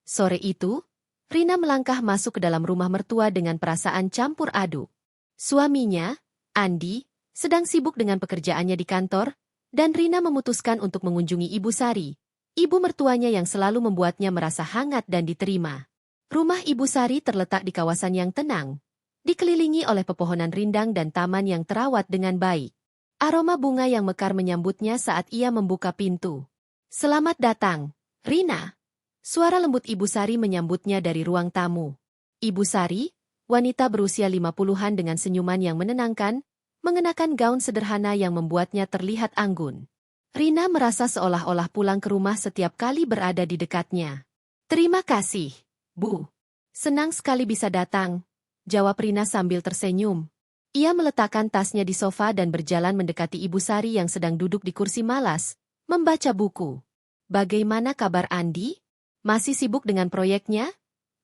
Sore itu, Rina melangkah masuk ke dalam rumah mertua dengan perasaan campur aduk. Suaminya, Andi, sedang sibuk dengan pekerjaannya di kantor, dan Rina memutuskan untuk mengunjungi Ibu Sari, ibu mertuanya yang selalu membuatnya merasa hangat dan diterima. Rumah Ibu Sari terletak di kawasan yang tenang, dikelilingi oleh pepohonan rindang dan taman yang terawat dengan baik. Aroma bunga yang mekar menyambutnya saat ia membuka pintu. "Selamat datang, Rina." Suara lembut Ibu Sari menyambutnya dari ruang tamu. Ibu Sari, wanita berusia 50-an dengan senyuman yang menenangkan, mengenakan gaun sederhana yang membuatnya terlihat anggun. Rina merasa seolah-olah pulang ke rumah setiap kali berada di dekatnya. "Terima kasih, Bu. Senang sekali bisa datang," jawab Rina sambil tersenyum. Ia meletakkan tasnya di sofa dan berjalan mendekati Ibu Sari yang sedang duduk di kursi malas, membaca buku. "Bagaimana kabar Andi? Masih sibuk dengan proyeknya?"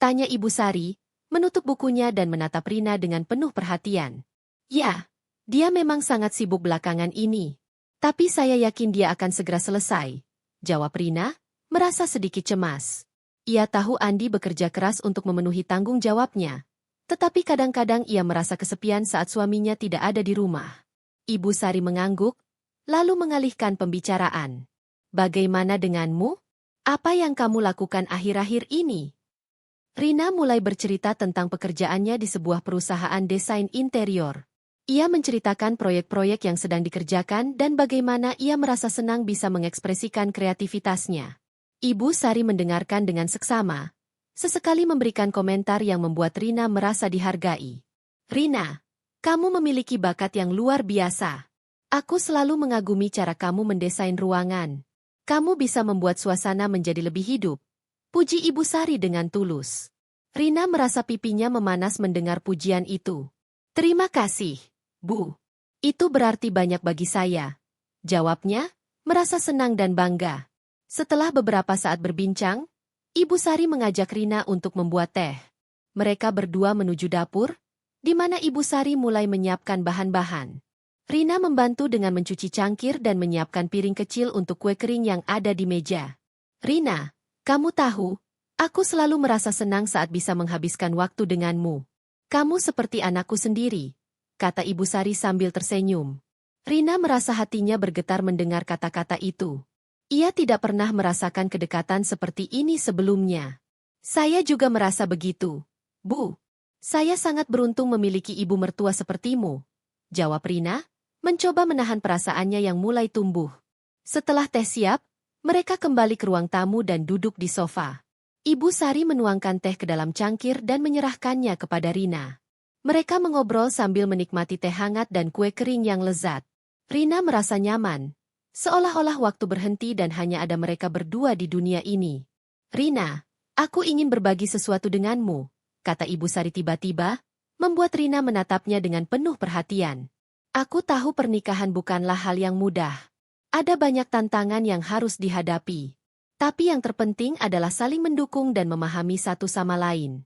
tanya Ibu Sari, menutup bukunya dan menatap Rina dengan penuh perhatian. "Ya, dia memang sangat sibuk belakangan ini. Tapi saya yakin dia akan segera selesai," jawab Rina, merasa sedikit cemas. Ia tahu Andi bekerja keras untuk memenuhi tanggung jawabnya. Tetapi kadang-kadang ia merasa kesepian saat suaminya tidak ada di rumah. Ibu Sari mengangguk, lalu mengalihkan pembicaraan. "Bagaimana denganmu? Apa yang kamu lakukan akhir-akhir ini?" Rina mulai bercerita tentang pekerjaannya di sebuah perusahaan desain interior. Ia menceritakan proyek-proyek yang sedang dikerjakan dan bagaimana ia merasa senang bisa mengekspresikan kreativitasnya. Ibu Sari mendengarkan dengan seksama, sesekali memberikan komentar yang membuat Rina merasa dihargai. "Rina, kamu memiliki bakat yang luar biasa. Aku selalu mengagumi cara kamu mendesain ruangan. Kamu bisa membuat suasana menjadi lebih hidup," puji Ibu Sari dengan tulus. Rina merasa pipinya memanas mendengar pujian itu. "Terima kasih, Bu. Itu berarti banyak bagi saya," jawabnya, merasa senang dan bangga. Setelah beberapa saat berbincang, Ibu Sari mengajak Rina untuk membuat teh. Mereka berdua menuju dapur, di mana Ibu Sari mulai menyiapkan bahan-bahan. Rina membantu dengan mencuci cangkir dan menyiapkan piring kecil untuk kue kering yang ada di meja. "Rina, kamu tahu, aku selalu merasa senang saat bisa menghabiskan waktu denganmu. Kamu seperti anakku sendiri," kata Ibu Sari sambil tersenyum. Rina merasa hatinya bergetar mendengar kata-kata itu. Ia tidak pernah merasakan kedekatan seperti ini sebelumnya. "Saya juga merasa begitu, Bu. Saya sangat beruntung memiliki ibu mertua sepertimu," jawab Rina, mencoba menahan perasaannya yang mulai tumbuh. Setelah teh siap, mereka kembali ke ruang tamu dan duduk di sofa. Ibu Sari menuangkan teh ke dalam cangkir dan menyerahkannya kepada Rina. Mereka mengobrol sambil menikmati teh hangat dan kue kering yang lezat. Rina merasa nyaman, seolah-olah waktu berhenti dan hanya ada mereka berdua di dunia ini. "Rina, aku ingin berbagi sesuatu denganmu," kata Ibu Sari tiba-tiba, membuat Rina menatapnya dengan penuh perhatian. "Aku tahu pernikahan bukanlah hal yang mudah. Ada banyak tantangan yang harus dihadapi. Tapi yang terpenting adalah saling mendukung dan memahami satu sama lain."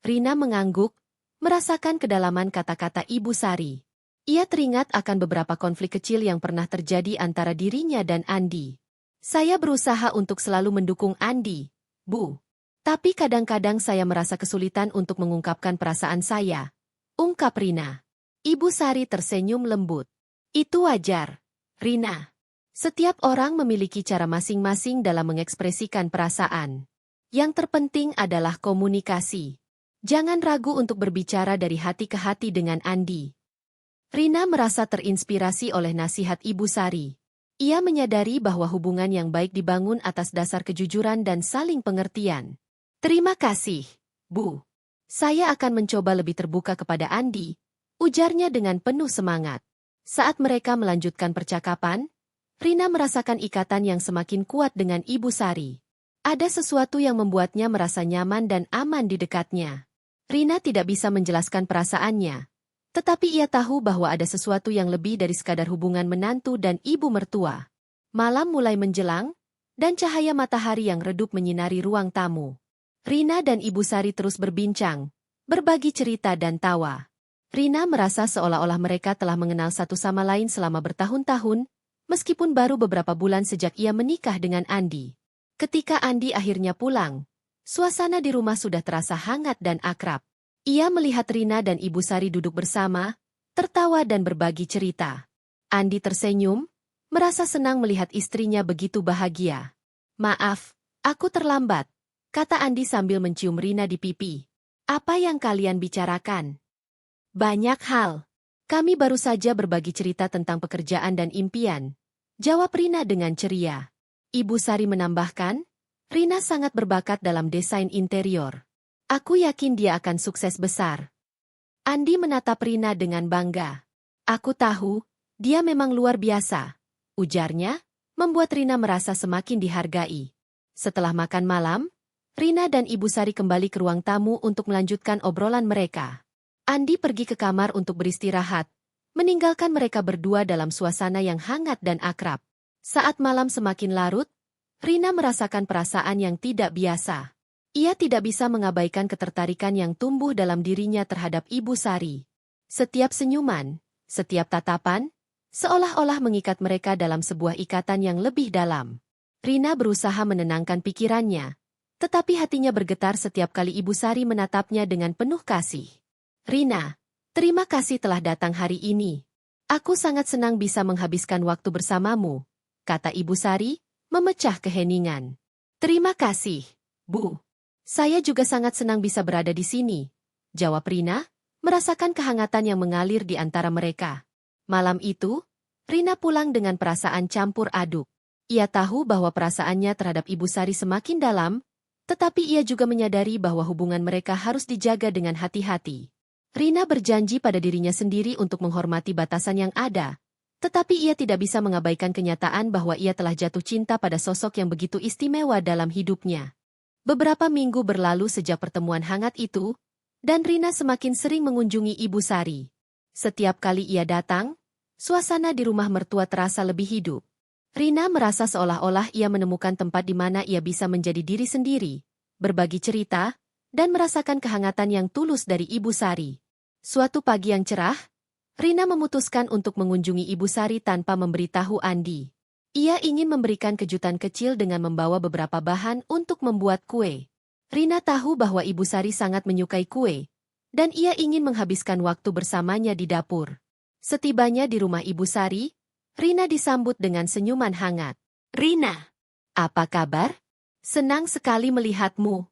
Rina mengangguk, merasakan kedalaman kata-kata Ibu Sari. Ia teringat akan beberapa konflik kecil yang pernah terjadi antara dirinya dan Andi. "Saya berusaha untuk selalu mendukung Andi, Bu. Tapi kadang-kadang saya merasa kesulitan untuk mengungkapkan perasaan saya," ungkap Rina. Ibu Sari tersenyum lembut. "Itu wajar, Rina. Setiap orang memiliki cara masing-masing dalam mengekspresikan perasaan. Yang terpenting adalah komunikasi. Jangan ragu untuk berbicara dari hati ke hati dengan Andi." Rina merasa terinspirasi oleh nasihat Ibu Sari. Ia menyadari bahwa hubungan yang baik dibangun atas dasar kejujuran dan saling pengertian. "Terima kasih, Bu. Saya akan mencoba lebih terbuka kepada Andi," ujarnya dengan penuh semangat. Saat mereka melanjutkan percakapan, Rina merasakan ikatan yang semakin kuat dengan Ibu Sari. Ada sesuatu yang membuatnya merasa nyaman dan aman di dekatnya. Rina tidak bisa menjelaskan perasaannya, tetapi ia tahu bahwa ada sesuatu yang lebih dari sekadar hubungan menantu dan ibu mertua. Malam mulai menjelang, dan cahaya matahari yang redup menyinari ruang tamu. Rina dan Ibu Sari terus berbincang, berbagi cerita dan tawa. Rina merasa seolah-olah mereka telah mengenal satu sama lain selama bertahun-tahun, meskipun baru beberapa bulan sejak ia menikah dengan Andi. Ketika Andi akhirnya pulang, Suasana di rumah sudah terasa hangat dan akrab. Ia melihat Rina dan Ibu Sari duduk bersama, tertawa dan berbagi cerita. Andi tersenyum, merasa senang melihat istrinya begitu bahagia. "Maaf, aku terlambat," kata Andi sambil mencium Rina di pipi. "Apa yang kalian bicarakan?" "Banyak hal. Kami baru saja berbagi cerita tentang pekerjaan dan impian," jawab Rina dengan ceria. Ibu Sari menambahkan, "Rina sangat berbakat dalam desain interior. Aku yakin dia akan sukses besar." Andi menatap Rina dengan bangga. "Aku tahu, dia memang luar biasa," ujarnya, membuat Rina merasa semakin dihargai. Setelah makan malam, Rina dan Ibu Sari kembali ke ruang tamu untuk melanjutkan obrolan mereka. Andi pergi ke kamar untuk beristirahat, meninggalkan mereka berdua dalam suasana yang hangat dan akrab. Saat malam semakin larut, Rina merasakan perasaan yang tidak biasa. Ia tidak bisa mengabaikan ketertarikan yang tumbuh dalam dirinya terhadap Ibu Sari. Setiap senyuman, setiap tatapan, seolah-olah mengikat mereka dalam sebuah ikatan yang lebih dalam. Rina berusaha menenangkan pikirannya, tetapi hatinya bergetar setiap kali Ibu Sari menatapnya dengan penuh kasih. "Rina, terima kasih telah datang hari ini. Aku sangat senang bisa menghabiskan waktu bersamamu," kata Ibu Sari, memecah keheningan. "Terima kasih, Bu. Saya juga sangat senang bisa berada di sini," jawab Rina, merasakan kehangatan yang mengalir di antara mereka. Malam itu, Rina pulang dengan perasaan campur aduk. Ia tahu bahwa perasaannya terhadap Ibu Sari semakin dalam, tetapi ia juga menyadari bahwa hubungan mereka harus dijaga dengan hati-hati. Rina berjanji pada dirinya sendiri untuk menghormati batasan yang ada, tetapi ia tidak bisa mengabaikan kenyataan bahwa ia telah jatuh cinta pada sosok yang begitu istimewa dalam hidupnya. Beberapa minggu berlalu sejak pertemuan hangat itu, dan Rina semakin sering mengunjungi Ibu Sari. Setiap kali ia datang, suasana di rumah mertua terasa lebih hidup. Rina merasa seolah-olah ia menemukan tempat di mana ia bisa menjadi diri sendiri, berbagi cerita, dan merasakan kehangatan yang tulus dari Ibu Sari. Suatu pagi yang cerah, Rina memutuskan untuk mengunjungi Ibu Sari tanpa memberitahu Andi. Ia ingin memberikan kejutan kecil dengan membawa beberapa bahan untuk membuat kue. Rina tahu bahwa Ibu Sari sangat menyukai kue, dan ia ingin menghabiskan waktu bersamanya di dapur. Setibanya di rumah Ibu Sari, Rina disambut dengan senyuman hangat. "Rina, apa kabar? Senang sekali melihatmu,"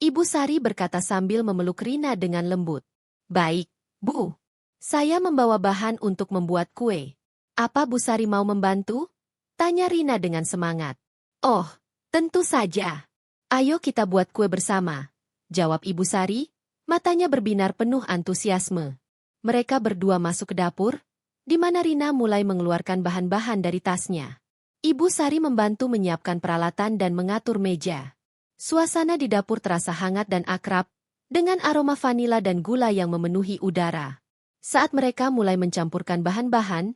Ibu Sari berkata sambil memeluk Rina dengan lembut. "Baik, Bu. Saya membawa bahan untuk membuat kue. Apa Bu Sari mau membantu?" tanya Rina dengan semangat. "Oh, tentu saja. Ayo kita buat kue bersama," jawab Ibu Sari, matanya berbinar penuh antusiasme. Mereka berdua masuk ke dapur, di mana Rina mulai mengeluarkan bahan-bahan dari tasnya. Ibu Sari membantu menyiapkan peralatan dan mengatur meja. Suasana di dapur terasa hangat dan akrab, dengan aroma vanila dan gula yang memenuhi udara. Saat mereka mulai mencampurkan bahan-bahan,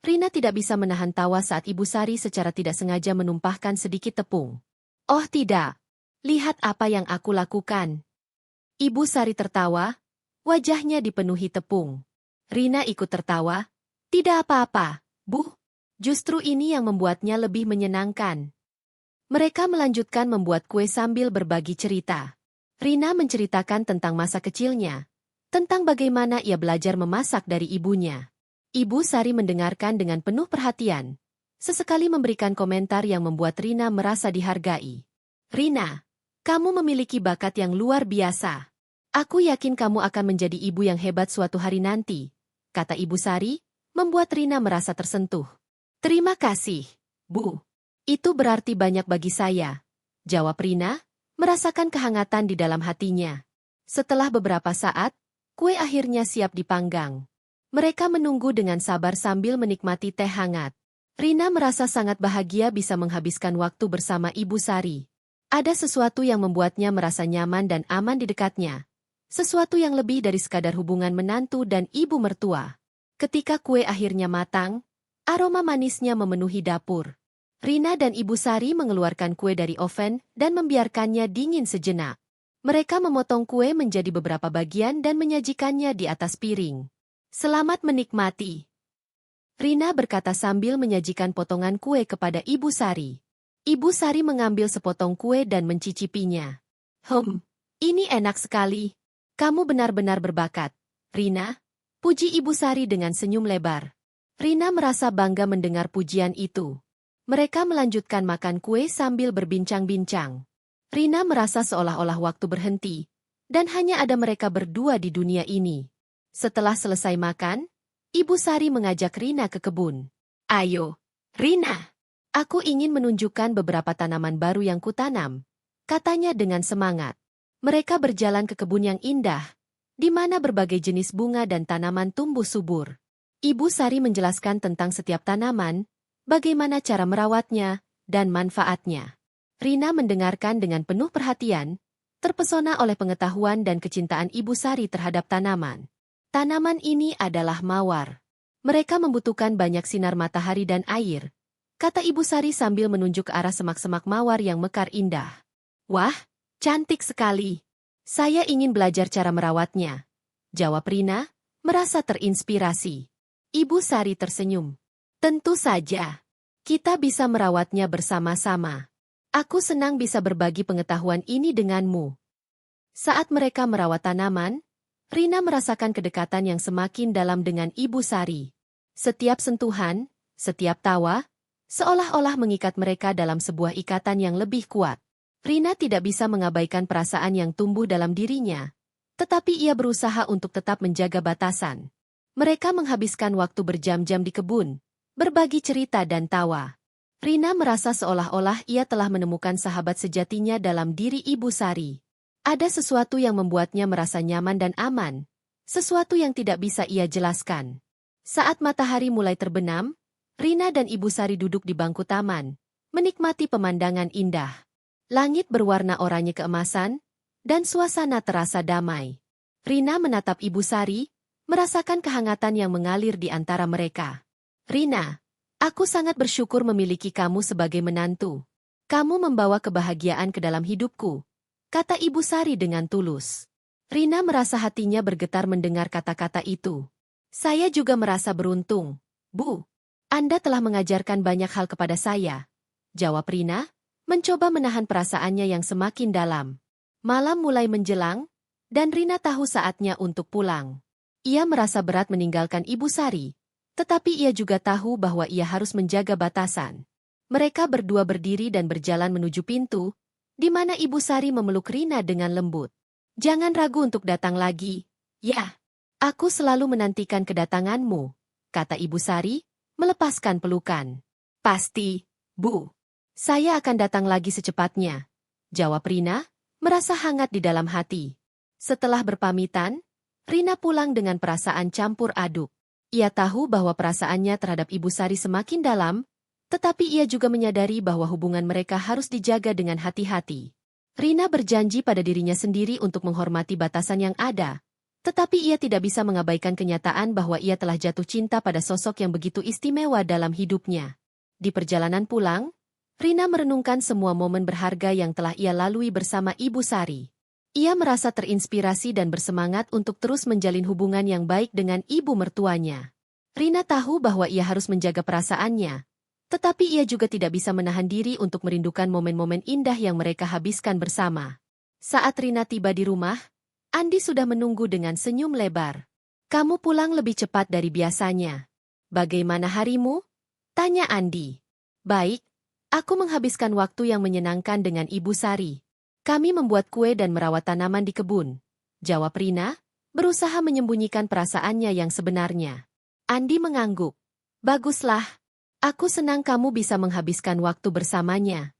Rina tidak bisa menahan tawa saat Ibu Sari secara tidak sengaja menumpahkan sedikit tepung. "Oh tidak, lihat apa yang aku lakukan." Ibu Sari tertawa, wajahnya dipenuhi tepung. Rina ikut tertawa. "Tidak apa-apa, Bu. Justru ini yang membuatnya lebih menyenangkan." Mereka melanjutkan membuat kue sambil berbagi cerita. Rina menceritakan tentang masa kecilnya, tentang bagaimana ia belajar memasak dari ibunya. Ibu Sari mendengarkan dengan penuh perhatian, sesekali memberikan komentar yang membuat Rina merasa dihargai. "Rina, kamu memiliki bakat yang luar biasa. Aku yakin kamu akan menjadi ibu yang hebat suatu hari nanti," kata Ibu Sari, membuat Rina merasa tersentuh. "Terima kasih, Bu. Itu berarti banyak bagi saya," jawab Rina, merasakan kehangatan di dalam hatinya. Setelah beberapa saat, kue akhirnya siap dipanggang. Mereka menunggu dengan sabar sambil menikmati teh hangat. Rina merasa sangat bahagia bisa menghabiskan waktu bersama Ibu Sari. Ada sesuatu yang membuatnya merasa nyaman dan aman di dekatnya. Sesuatu yang lebih dari sekadar hubungan menantu dan ibu mertua. Ketika kue akhirnya matang, aroma manisnya memenuhi dapur. Rina dan Ibu Sari mengeluarkan kue dari oven dan membiarkannya dingin sejenak. Mereka memotong kue menjadi beberapa bagian dan menyajikannya di atas piring. "Selamat menikmati," Rina berkata sambil menyajikan potongan kue kepada Ibu Sari. Ibu Sari mengambil sepotong kue dan mencicipinya. Ini enak sekali. Kamu benar-benar berbakat, Rina. Puji Ibu Sari dengan senyum lebar. Rina merasa bangga mendengar pujian itu. Mereka melanjutkan makan kue sambil berbincang-bincang. Rina merasa seolah-olah waktu berhenti, dan hanya ada mereka berdua di dunia ini. Setelah selesai makan, Ibu Sari mengajak Rina ke kebun. Ayo, Rina. Aku ingin menunjukkan beberapa tanaman baru yang kutanam, katanya dengan semangat. Mereka berjalan ke kebun yang indah, di mana berbagai jenis bunga dan tanaman tumbuh subur. Ibu Sari menjelaskan tentang setiap tanaman, bagaimana cara merawatnya, dan manfaatnya. Rina mendengarkan dengan penuh perhatian, terpesona oleh pengetahuan dan kecintaan Ibu Sari terhadap tanaman. Tanaman ini adalah mawar. Mereka membutuhkan banyak sinar matahari dan air, kata Ibu Sari sambil menunjuk ke arah semak-semak mawar yang mekar indah. Wah, cantik sekali. Saya ingin belajar cara merawatnya, jawab Rina, merasa terinspirasi. Ibu Sari tersenyum. Tentu saja. Kita bisa merawatnya bersama-sama. Aku senang bisa berbagi pengetahuan ini denganmu. Saat mereka merawat tanaman, Rina merasakan kedekatan yang semakin dalam dengan Ibu Sari. Setiap sentuhan, setiap tawa, seolah-olah mengikat mereka dalam sebuah ikatan yang lebih kuat. Rina tidak bisa mengabaikan perasaan yang tumbuh dalam dirinya, tetapi ia berusaha untuk tetap menjaga batasan. Mereka menghabiskan waktu berjam-jam di kebun, berbagi cerita dan tawa. Rina merasa seolah-olah ia telah menemukan sahabat sejatinya dalam diri Ibu Sari. Ada sesuatu yang membuatnya merasa nyaman dan aman, sesuatu yang tidak bisa ia jelaskan. Saat matahari mulai terbenam, Rina dan Ibu Sari duduk di bangku taman, menikmati pemandangan indah. Langit berwarna oranye keemasan, dan suasana terasa damai. Rina menatap Ibu Sari, merasakan kehangatan yang mengalir di antara mereka. Rina, aku sangat bersyukur memiliki kamu sebagai menantu. Kamu membawa kebahagiaan ke dalam hidupku, kata Ibu Sari dengan tulus. Rina merasa hatinya bergetar mendengar kata-kata itu. Saya juga merasa beruntung, Bu. Anda telah mengajarkan banyak hal kepada saya, jawab Rina, mencoba menahan perasaannya yang semakin dalam. Malam mulai menjelang, dan Rina tahu saatnya untuk pulang. Ia merasa berat meninggalkan Ibu Sari, tetapi ia juga tahu bahwa ia harus menjaga batasan. Mereka berdua berdiri dan berjalan menuju pintu, di mana Ibu Sari memeluk Rina dengan lembut. Jangan ragu untuk datang lagi. Ya, aku selalu menantikan kedatanganmu, kata Ibu Sari, melepaskan pelukan. Pasti, Bu. Saya akan datang lagi secepatnya, jawab Rina, merasa hangat di dalam hati. Setelah berpamitan, Rina pulang dengan perasaan campur aduk. Ia tahu bahwa perasaannya terhadap Ibu Sari semakin dalam, tetapi ia juga menyadari bahwa hubungan mereka harus dijaga dengan hati-hati. Rina berjanji pada dirinya sendiri untuk menghormati batasan yang ada, tetapi ia tidak bisa mengabaikan kenyataan bahwa ia telah jatuh cinta pada sosok yang begitu istimewa dalam hidupnya. Di perjalanan pulang, Rina merenungkan semua momen berharga yang telah ia lalui bersama Ibu Sari. Ia merasa terinspirasi dan bersemangat untuk terus menjalin hubungan yang baik dengan ibu mertuanya. Rina tahu bahwa ia harus menjaga perasaannya, tetapi ia juga tidak bisa menahan diri untuk merindukan momen-momen indah yang mereka habiskan bersama. Saat Rina tiba di rumah, Andi sudah menunggu dengan senyum lebar. Kamu pulang lebih cepat dari biasanya. Bagaimana harimu? Tanya Andi. Baik. Aku menghabiskan waktu yang menyenangkan dengan Ibu Sari. Kami membuat kue dan merawat tanaman di kebun, jawab Rina, berusaha menyembunyikan perasaannya yang sebenarnya. Andi mengangguk. Baguslah. Aku senang kamu bisa menghabiskan waktu bersamanya.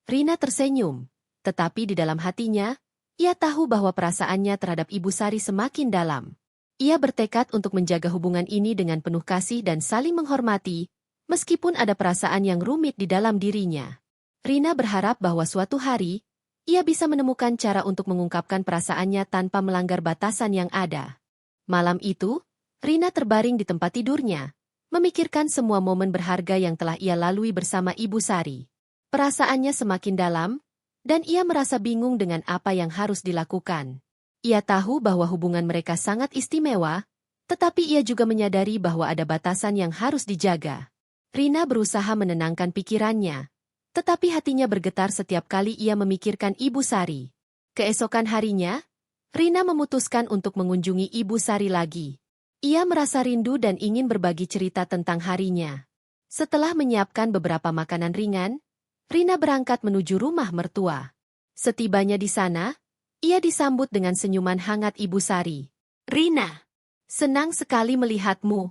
Rina tersenyum, tetapi di dalam hatinya, ia tahu bahwa perasaannya terhadap Ibu Sari semakin dalam. Ia bertekad untuk menjaga hubungan ini dengan penuh kasih dan saling menghormati, meskipun ada perasaan yang rumit di dalam dirinya. Rina berharap bahwa suatu hari, ia bisa menemukan cara untuk mengungkapkan perasaannya tanpa melanggar batasan yang ada. Malam itu, Rina terbaring di tempat tidurnya, memikirkan semua momen berharga yang telah ia lalui bersama Ibu Sari. Perasaannya semakin dalam, dan ia merasa bingung dengan apa yang harus dilakukan. Ia tahu bahwa hubungan mereka sangat istimewa, tetapi ia juga menyadari bahwa ada batasan yang harus dijaga. Rina berusaha menenangkan pikirannya, tetapi hatinya bergetar setiap kali ia memikirkan Ibu Sari. Keesokan harinya, Rina memutuskan untuk mengunjungi Ibu Sari lagi. Ia merasa rindu dan ingin berbagi cerita tentang harinya. Setelah menyiapkan beberapa makanan ringan, Rina berangkat menuju rumah mertua. Setibanya di sana, ia disambut dengan senyuman hangat Ibu Sari. "Rina, senang sekali melihatmu."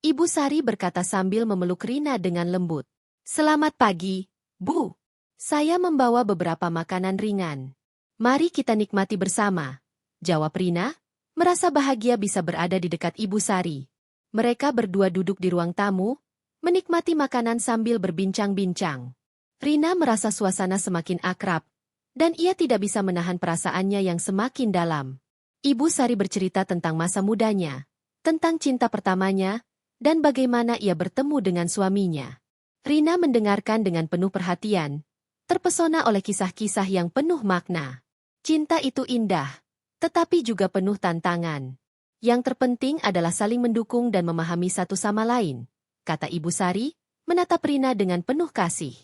Ibu Sari berkata sambil memeluk Rina dengan lembut. "Selamat pagi, Bu. Saya membawa beberapa makanan ringan. Mari kita nikmati bersama," jawab Rina, merasa bahagia bisa berada di dekat Ibu Sari. Mereka berdua duduk di ruang tamu, menikmati makanan sambil berbincang-bincang. Rina merasa suasana semakin akrab, dan ia tidak bisa menahan perasaannya yang semakin dalam. Ibu Sari bercerita tentang masa mudanya, tentang cinta pertamanya, dan bagaimana ia bertemu dengan suaminya. Rina mendengarkan dengan penuh perhatian, terpesona oleh kisah-kisah yang penuh makna. Cinta itu indah, tetapi juga penuh tantangan. Yang terpenting adalah saling mendukung dan memahami satu sama lain, kata Ibu Sari, menatap Rina dengan penuh kasih.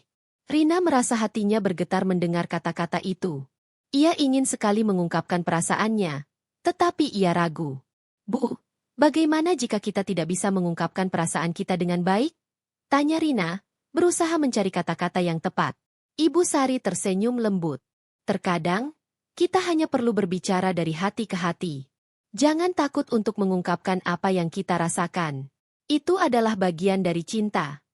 Rina merasa hatinya bergetar mendengar kata-kata itu. Ia ingin sekali mengungkapkan perasaannya, tetapi ia ragu. "Bu, bagaimana jika kita tidak bisa mengungkapkan perasaan kita dengan baik?" tanya Rina, berusaha mencari kata-kata yang tepat. Ibu Sari tersenyum lembut. "Terkadang, kita hanya perlu berbicara dari hati ke hati. Jangan takut untuk mengungkapkan apa yang kita rasakan. Itu adalah bagian dari cinta."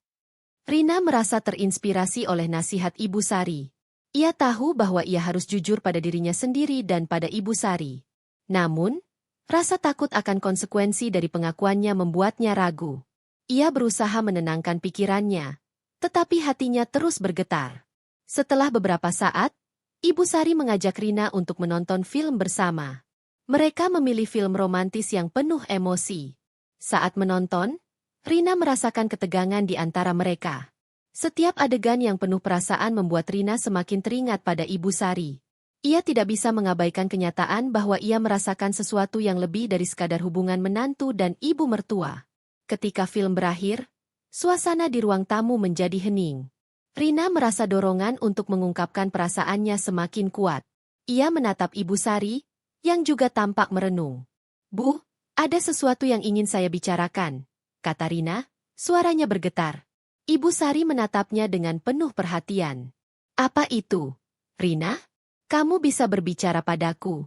Rina merasa terinspirasi oleh nasihat Ibu Sari. Ia tahu bahwa ia harus jujur pada dirinya sendiri dan pada Ibu Sari. Namun, rasa takut akan konsekuensi dari pengakuannya membuatnya ragu. Ia berusaha menenangkan pikirannya, tetapi hatinya terus bergetar. Setelah beberapa saat, Ibu Sari mengajak Rina untuk menonton film bersama. Mereka memilih film romantis yang penuh emosi. Saat menonton, Rina merasakan ketegangan di antara mereka. Setiap adegan yang penuh perasaan membuat Rina semakin teringat pada Ibu Sari. Ia tidak bisa mengabaikan kenyataan bahwa ia merasakan sesuatu yang lebih dari sekadar hubungan menantu dan ibu mertua. Ketika film berakhir, suasana di ruang tamu menjadi hening. Rina merasa dorongan untuk mengungkapkan perasaannya semakin kuat. Ia menatap Ibu Sari, yang juga tampak merenung. "Bu, ada sesuatu yang ingin saya bicarakan," kata Rina, suaranya bergetar. Ibu Sari menatapnya dengan penuh perhatian. "Apa itu, Rina? Kamu bisa berbicara padaku."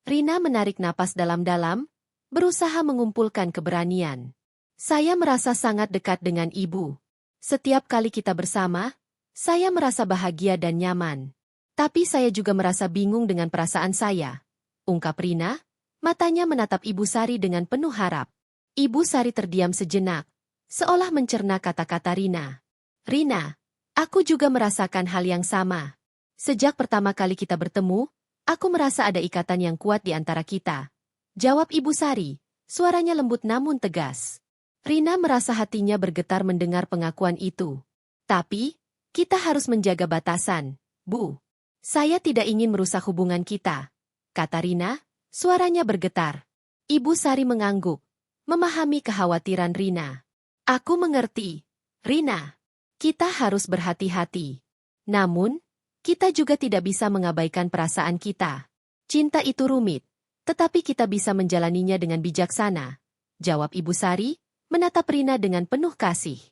Rina menarik napas dalam-dalam, berusaha mengumpulkan keberanian. "Saya merasa sangat dekat dengan ibu. Setiap kali kita bersama, saya merasa bahagia dan nyaman. Tapi saya juga merasa bingung dengan perasaan saya," ungkap Rina, matanya menatap Ibu Sari dengan penuh harap. Ibu Sari terdiam sejenak, seolah mencerna kata-kata Rina. "Rina, aku juga merasakan hal yang sama. Sejak pertama kali kita bertemu, aku merasa ada ikatan yang kuat di antara kita," jawab Ibu Sari, suaranya lembut namun tegas. Rina merasa hatinya bergetar mendengar pengakuan itu. "Tapi, kita harus menjaga batasan, Bu. Saya tidak ingin merusak hubungan kita," kata Rina, suaranya bergetar. Ibu Sari mengangguk, memahami kekhawatiran Rina. "Aku mengerti, Rina. Kita harus berhati-hati. Namun, kita juga tidak bisa mengabaikan perasaan kita. Cinta itu rumit, tetapi kita bisa menjalaninya dengan bijaksana," jawab Ibu Sari, menatap Rina dengan penuh kasih.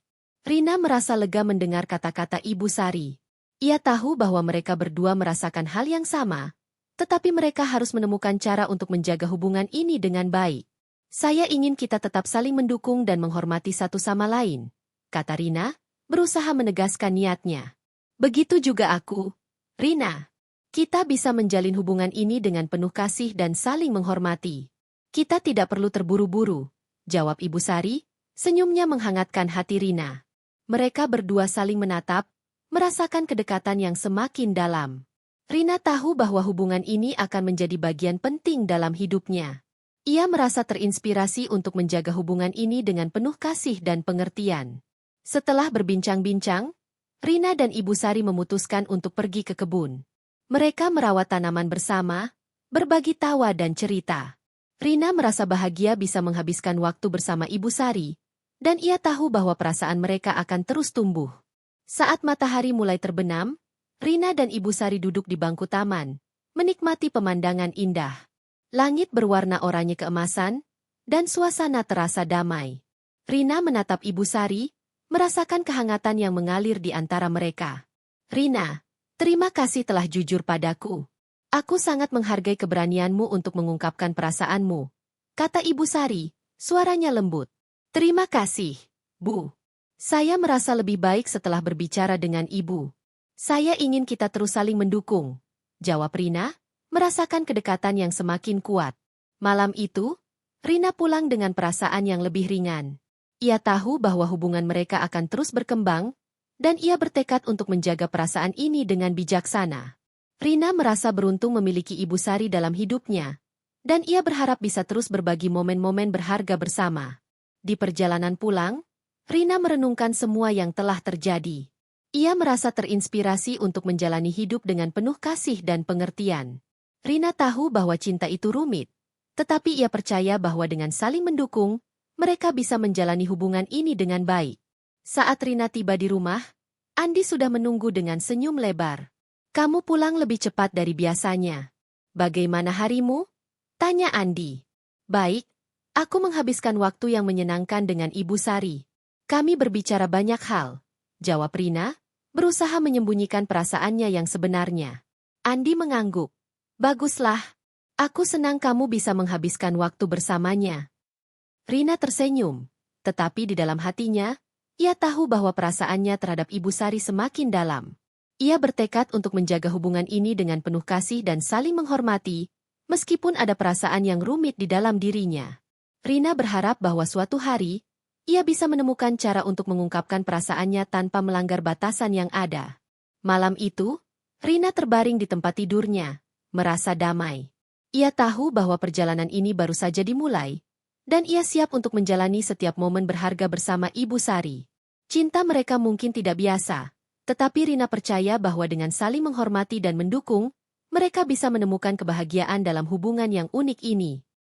Rina merasa lega mendengar kata-kata Ibu Sari. Ia tahu bahwa mereka berdua merasakan hal yang sama, tetapi mereka harus menemukan cara untuk menjaga hubungan ini dengan baik. "Saya ingin kita tetap saling mendukung dan menghormati satu sama lain," kata Rina, berusaha menegaskan niatnya. "Begitu juga aku, Rina. Kita bisa menjalin hubungan ini dengan penuh kasih dan saling menghormati. Kita tidak perlu terburu-buru," jawab Ibu Sari, senyumnya menghangatkan hati Rina. Mereka berdua saling menatap, merasakan kedekatan yang semakin dalam. Rina tahu bahwa hubungan ini akan menjadi bagian penting dalam hidupnya. Ia merasa terinspirasi untuk menjaga hubungan ini dengan penuh kasih dan pengertian. Setelah berbincang-bincang, Rina dan Ibu Sari memutuskan untuk pergi ke kebun. Mereka merawat tanaman bersama, berbagi tawa dan cerita. Rina merasa bahagia bisa menghabiskan waktu bersama Ibu Sari, dan ia tahu bahwa perasaan mereka akan terus tumbuh. Saat matahari mulai terbenam, Rina dan Ibu Sari duduk di bangku taman, menikmati pemandangan indah. Langit berwarna oranye keemasan, dan suasana terasa damai. Rina menatap Ibu Sari, merasakan kehangatan yang mengalir di antara mereka. Rina, terima kasih telah jujur padaku. Aku sangat menghargai keberanianmu untuk mengungkapkan perasaanmu, kata Ibu Sari, suaranya lembut. Terima kasih, Bu. Saya merasa lebih baik setelah berbicara dengan Ibu. Saya ingin kita terus saling mendukung, jawab Rina, merasakan kedekatan yang semakin kuat. Malam itu, Rina pulang dengan perasaan yang lebih ringan. Ia tahu bahwa hubungan mereka akan terus berkembang, dan ia bertekad untuk menjaga perasaan ini dengan bijaksana. Rina merasa beruntung memiliki Ibu Sari dalam hidupnya, dan ia berharap bisa terus berbagi momen-momen berharga bersama. Di perjalanan pulang, Rina merenungkan semua yang telah terjadi. Ia merasa terinspirasi untuk menjalani hidup dengan penuh kasih dan pengertian. Rina tahu bahwa cinta itu rumit, tetapi ia percaya bahwa dengan saling mendukung, mereka bisa menjalani hubungan ini dengan baik. Saat Rina tiba di rumah, Andi sudah menunggu dengan senyum lebar. Kamu pulang lebih cepat dari biasanya. Bagaimana harimu? Tanya Andi. Baik, aku menghabiskan waktu yang menyenangkan dengan Ibu Sari. Kami berbicara banyak hal, jawab Rina, berusaha menyembunyikan perasaannya yang sebenarnya. Andi mengangguk. Baguslah, aku senang kamu bisa menghabiskan waktu bersamanya. Rina tersenyum, tetapi di dalam hatinya, ia tahu bahwa perasaannya terhadap Ibu Sari semakin dalam. Ia bertekad untuk menjaga hubungan ini dengan penuh kasih dan saling menghormati, meskipun ada perasaan yang rumit di dalam dirinya. Rina berharap bahwa suatu hari, ia bisa menemukan cara untuk mengungkapkan perasaannya tanpa melanggar batasan yang ada. Malam itu, Rina terbaring di tempat tidurnya, merasa damai. Ia tahu bahwa perjalanan ini baru saja dimulai, dan ia siap untuk menjalani setiap momen berharga bersama Ibu Sari. Cinta mereka mungkin tidak biasa, tetapi Rina percaya bahwa dengan saling menghormati dan mendukung, mereka bisa menemukan kebahagiaan dalam hubungan yang unik ini.